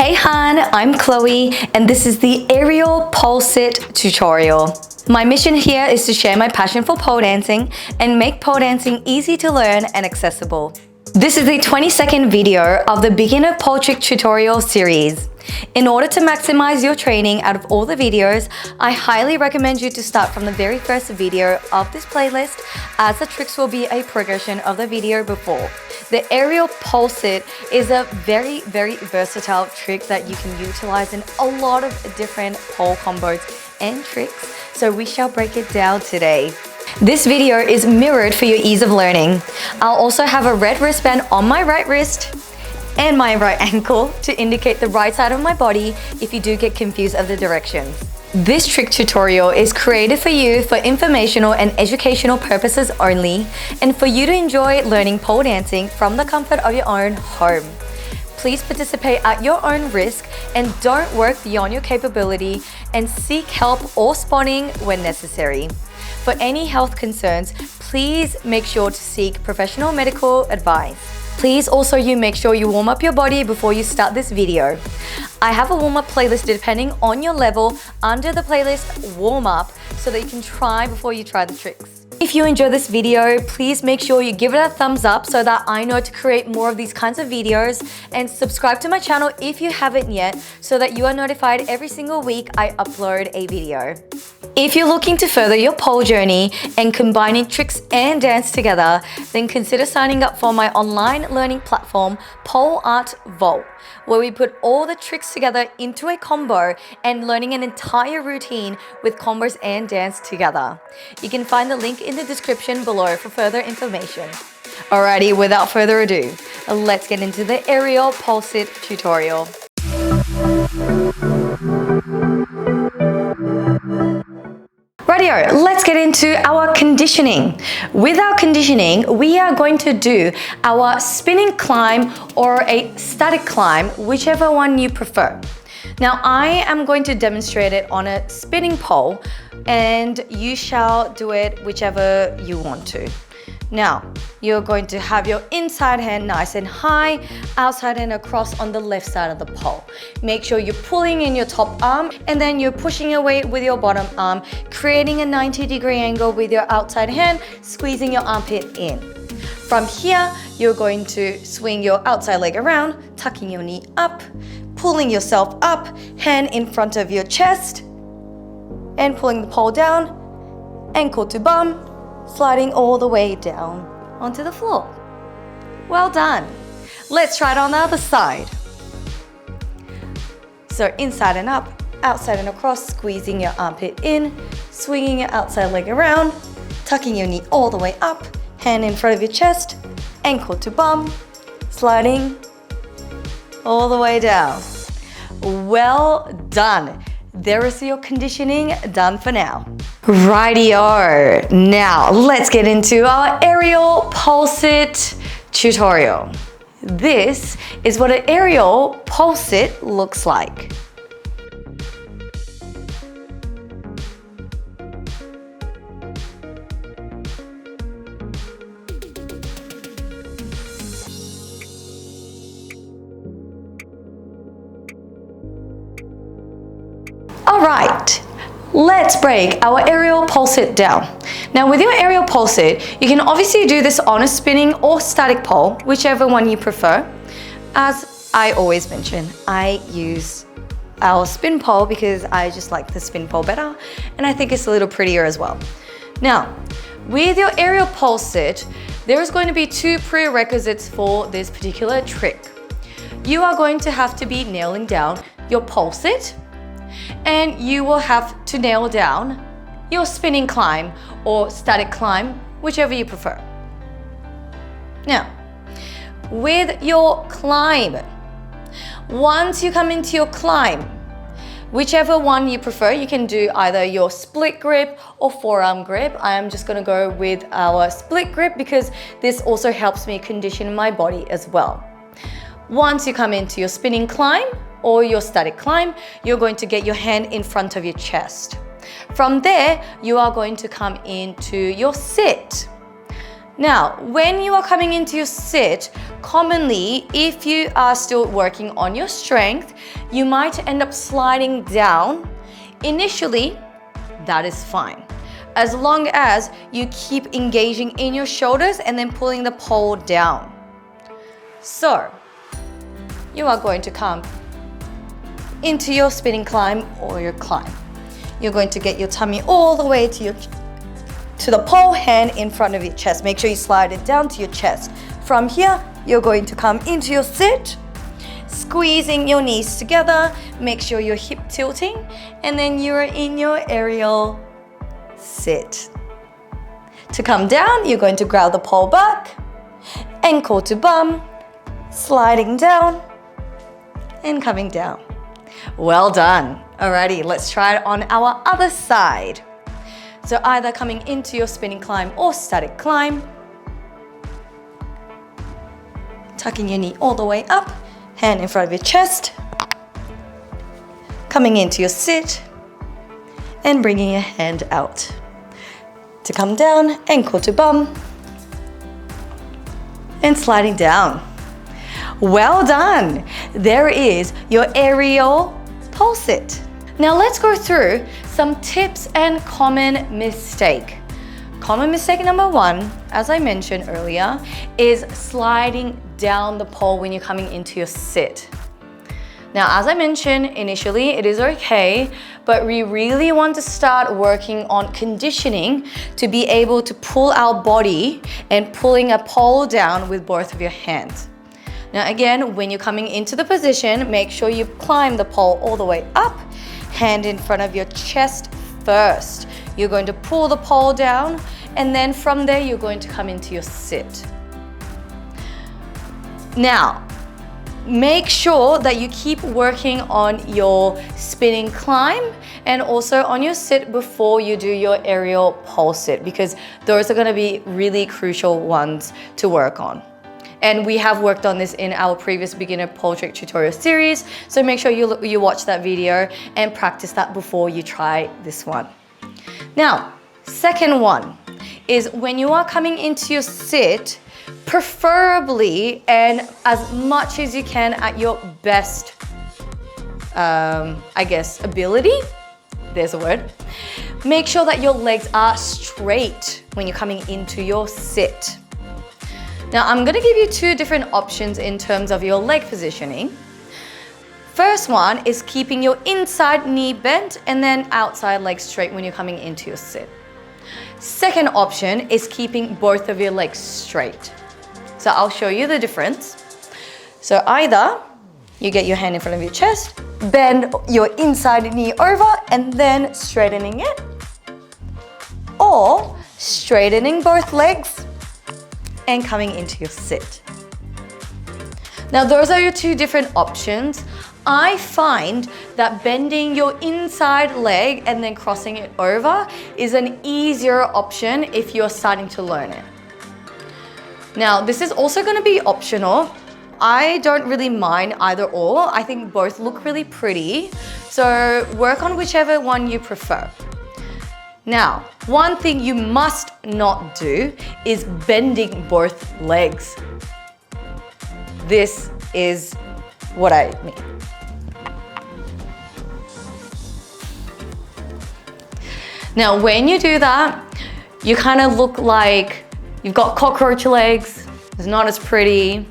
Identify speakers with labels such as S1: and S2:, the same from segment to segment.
S1: Hey Han, I'm Chloe and this is the aerial pole sit tutorial. My mission here is to share my passion for pole dancing and make pole dancing easy to learn and accessible. This is the 20-second video of the beginner pole trick tutorial series. In order to maximize your training out of all the videos, I highly recommend you to start from the very first video of this playlist, as the tricks will be a progression of the video before. The aerial pole sit is a very versatile trick that you can utilize in a lot of different pole combos and tricks, so we shall break it down today. This video is mirrored for your ease of learning. I'll also have a red wristband on my right wrist and my right ankle to indicate the right side of my body if you do get confused of the directions. This trick tutorial is created for you for informational and educational purposes only, and for you to enjoy learning pole dancing from the comfort of your own home. Please participate at your own risk and don't work beyond your capability, and seek help or spotting when necessary. For any health concerns, please make sure to seek professional medical advice. Please also make sure you warm up your body before you start this video. I have a warm-up playlist depending on your level under the playlist warm up, so that you can try before you try the tricks. If you enjoy this video, please make sure you give it a thumbs up so that I know to create more of these kinds of videos, and subscribe to my channel if you haven't yet so that you are notified every single week I upload a video. If you're looking to further your pole journey and combining tricks and dance together, then consider signing up for my online learning platform, Pole Art Vault, where we put all the tricks together into a combo and learning an entire routine with combos and dance together. You can find the link in the description below for further information. Alrighty, without further ado, let's get into the aerial pole sit tutorial. Rightio, let's get into our conditioning. With our conditioning, we are going to do our spinning climb or a static climb, whichever one you prefer. Now, I am going to demonstrate it on a spinning pole, and you shall do it whichever you want to. Now, you're going to have your inside hand nice and high, outside hand across on the left side of the pole. Make sure you're pulling in your top arm and then you're pushing away with your bottom arm, creating a 90-degree angle with your outside hand, squeezing your armpit in. From here, you're going to swing your outside leg around, tucking your knee up, pulling yourself up, hand in front of your chest, and pulling the pole down, ankle to bum, sliding all the way down onto the floor. Well done. Let's try it on the other side. So inside and up, outside and across, squeezing your armpit in, swinging your outside leg around, tucking your knee all the way up, hand in front of your chest, ankle to bum, sliding all the way down. Well done. There is your conditioning done for now. Rightio, now let's get into our aerial pole sit tutorial. This is what an aerial pole sit looks like. All right, let's break our aerial pole sit down. Now, with your aerial pole sit, you can obviously do this on a spinning or static pole, whichever one you prefer. As I always mention, I use our spin pole because I just like the spin pole better, and I think it's a little prettier as well. Now, with your aerial pole sit, there is going to be two prerequisites for this particular trick. You are going to have to be nailing down your pole sit, and you will have to nail down your spinning climb or static climb, whichever you prefer. Now, with your climb, once you come into your climb, whichever one you prefer, you can do either your split grip or forearm grip. I am just going to go with our split grip because this also helps me condition my body as well. Once you come into your spinning climb or your static climb, you're going to get your hand in front of your chest. From there, you are going to come into your sit. Now, when you are coming into your sit, commonly, if you are still working on your strength, you might end up sliding down. Initially, that is fine, as long as you keep engaging in your shoulders and then pulling the pole down. So, you are going to come into your spinning climb or your climb. You're going to get your tummy all the way to the pole, hand in front of your chest. Make sure you slide it down to your chest. From here, you're going to come into your sit, squeezing your knees together. Make sure you're hip tilting, and then you're in your aerial sit. To come down, you're going to grab the pole back, ankle to bum, sliding down, and coming down. Well done. Alrighty, let's try it on our other side. So either coming into your spinning climb or static climb. Tucking your knee all the way up, hand in front of your chest. Coming into your sit and bringing your hand out. To come down, ankle to bum, and sliding down. Well done. There is your aerial pole sit. Now let's go through some tips and common mistake. Common mistake number one, as I mentioned earlier, is sliding down the pole when you're coming into your sit. Now, as I mentioned initially, it is okay, but we really want to start working on conditioning to be able to pull our body and pulling a pole down with both of your hands. Now again, when you're coming into the position, make sure you climb the pole all the way up, hand in front of your chest first. You're going to pull the pole down, and then from there, you're going to come into your sit. Now, make sure that you keep working on your spinning climb and also on your sit before you do your aerial pole sit, because those are going to be really crucial ones to work on. And we have worked on this in our previous beginner pole trick tutorial series, so make sure you watch that video and practice that before you try this one. Now, second one is when you are coming into your sit, preferably and as much as you can at your best, ability, there's a word, make sure that your legs are straight when you're coming into your sit. Now, I'm going to give you two different options in terms of your leg positioning. First one is keeping your inside knee bent and then outside leg straight when you're coming into your sit. Second option is keeping both of your legs straight. So I'll show you the difference. So either you get your hand in front of your chest, bend your inside knee over and then straightening it, or straightening both legs and coming into your sit. Now those are your two different options. I find that bending your inside leg and then crossing it over is an easier option if you're starting to learn it. Now this is also going to be optional. I don't really mind either or. I think both look really pretty. So work on whichever one you prefer. Now, one thing you must not do is bending both legs. This is what I mean. Now, when you do that, you kind of look like you've got cockroach legs. It's not as pretty,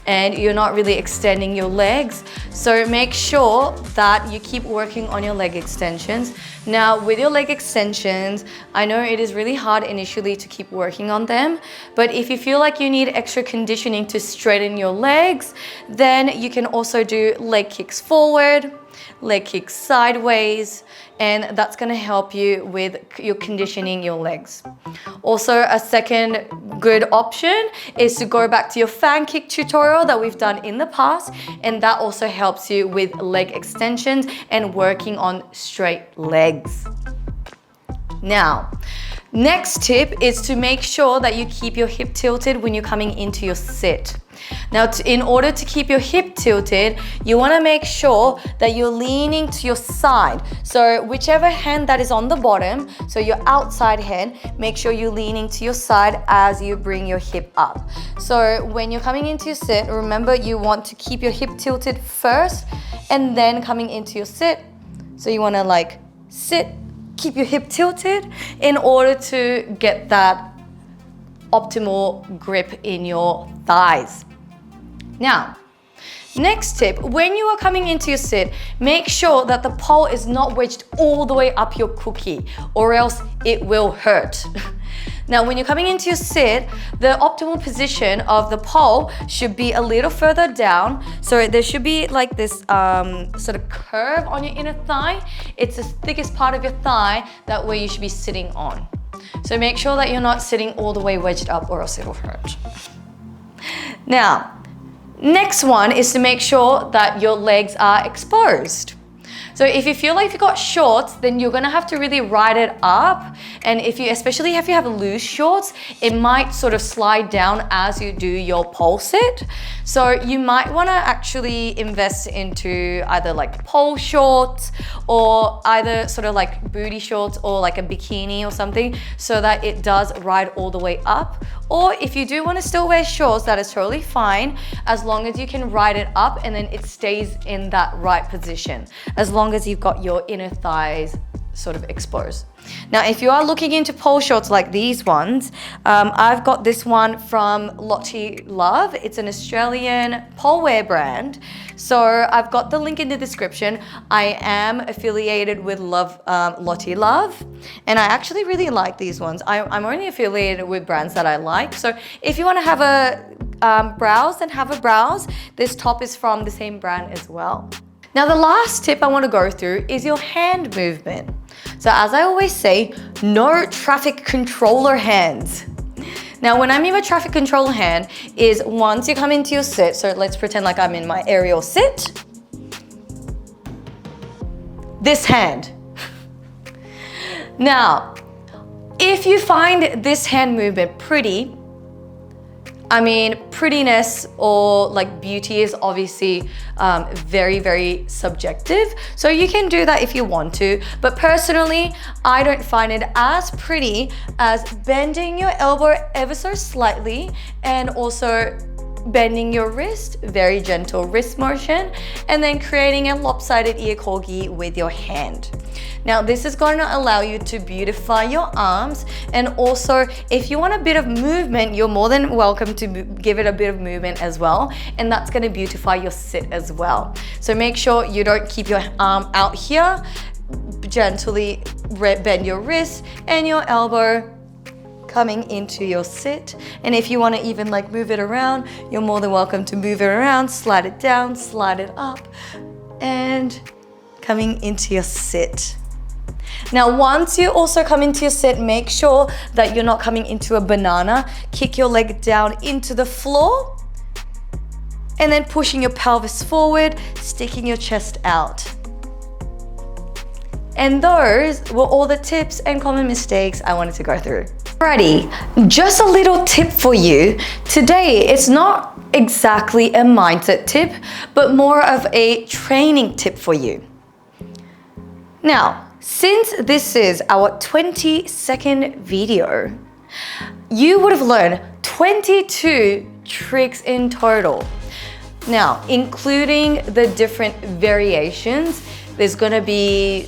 S1: and you're not really extending your legs. So make sure that you keep working on your leg extensions. Now with your leg extensions, I know it is really hard initially to keep working on them, but if you feel like you need extra conditioning to straighten your legs, then you can also do leg kicks forward, leg kicks sideways, and that's going to help you with your conditioning your legs. Also, a second good option is to go back to your fan kick tutorial that we've done in the past, and that also helps you with leg extensions and working on straight legs. Now, next tip is to make sure that you keep your hip tilted when you're coming into your sit. Now, in order to keep your hip tilted, you want to make sure that you're leaning to your side. So whichever hand that is on the bottom, so your outside hand, make sure you're leaning to your side as you bring your hip up. So when you're coming into your sit, remember you want to keep your hip tilted first and then coming into your sit. So you want to like sit, keep your hip tilted in order to get that optimal grip in your thighs. Now, next tip, when you are coming into your sit, make sure that the pole is not wedged all the way up your cookie or else it will hurt. Now, when you're coming into your sit, the optimal position of the pole should be a little further down. So there should be like this sort of curve on your inner thigh. It's the thickest part of your thigh that where you should be sitting on. So make sure that you're not sitting all the way wedged up or else it'll hurt. Now, next one is to make sure that your legs are exposed. So if you feel like you've got shorts, then you're gonna have to really ride it up. And especially if you have loose shorts, it might sort of slide down as you do your pole sit. So you might wanna actually invest into either like pole shorts or either sort of like booty shorts or like a bikini or something so that it does ride all the way up. Or if you do wanna still wear shorts, that is totally fine, as long as you can ride it up and then it stays in that right position, as long as you've got your inner thighs sort of exposed. Now, if you are looking into pole shorts like these ones, I've got this one from Lottie Love. It's an Australian pole wear brand. So I've got the link in the description. I am affiliated with Lottie Love, and I actually really like these ones. I'm only affiliated with brands that I like. So if you want to have a browse, then have a browse. This top is from the same brand as well. Now, the last tip I want to go through is your hand movement. So as I always say, no traffic controller hands. Now, when I mean by traffic controller hand is once you come into your sit, so let's pretend like I'm in my aerial sit. This hand. Now, if you find this hand movement pretty, I mean, prettiness or like beauty is obviously very, very subjective. So you can do that if you want to. But personally, I don't find it as pretty as bending your elbow ever so slightly and also bending your wrist, very gentle wrist motion, and then creating a lopsided ear corgi with your hand. Now, this is going to allow you to beautify your arms, and also if you want a bit of movement, you're more than welcome to give it a bit of movement as well, and that's going to beautify your sit as well. So make sure you don't keep your arm out here. Gently bend your wrist and your elbow coming into your sit. And if you want to even like move it around, you're more than welcome to move it around, slide it down, slide it up, and coming into your sit. Now, once you also come into your sit, make sure that you're not coming into a banana. Kick your leg down into the floor and then pushing your pelvis forward, sticking your chest out. And those were all the tips and common mistakes I wanted to go through. Alrighty, just a little tip for you. Today, it's not exactly a mindset tip, but more of a training tip for you. Now, since this is our 20-second video, you would have learned 22 tricks in total. Now, including the different variations, there's gonna be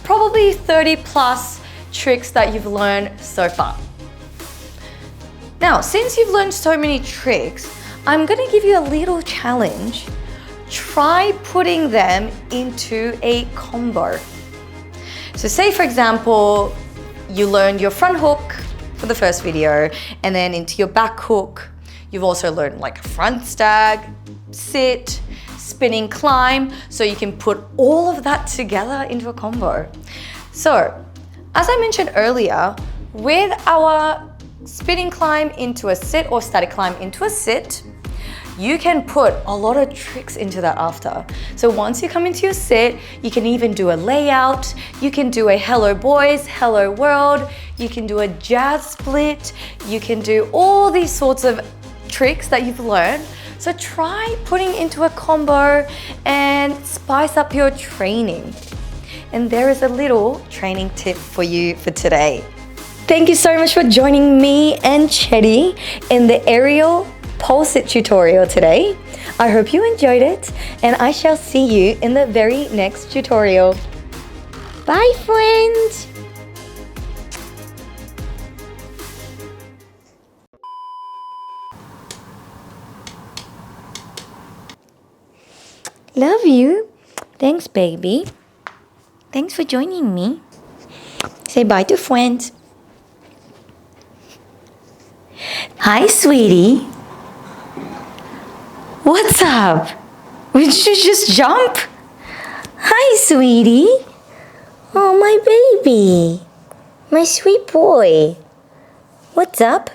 S1: probably 30 plus tricks that you've learned so far. Now, since you've learned so many tricks, I'm gonna give you a little challenge. Try putting them into a combo. So say, for example, you learned your front hook for the first video, and then into your back hook, you've also learned like front stag, sit, spinning climb, so you can put all of that together into a combo. So, as I mentioned earlier, with our spinning climb into a sit or static climb into a sit, you can put a lot of tricks into that after. So once you come into your sit, you can even do a layout, you can do a hello boys, hello world, you can do a jazz split, you can do all these sorts of tricks that you've learned So try putting into a combo and spice up your training. And there is a little training tip for you for today. Thank you so much for joining me and Chetty in the aerial pulse it tutorial today. I hope you enjoyed it, and I shall see you in the very next tutorial. Bye, friends! Love you. Thanks, baby. Thanks for joining me. Say bye to friends. Hi, sweetie. What's up? Would you just jump? Hi, sweetie. Oh, my baby. My sweet boy. What's up?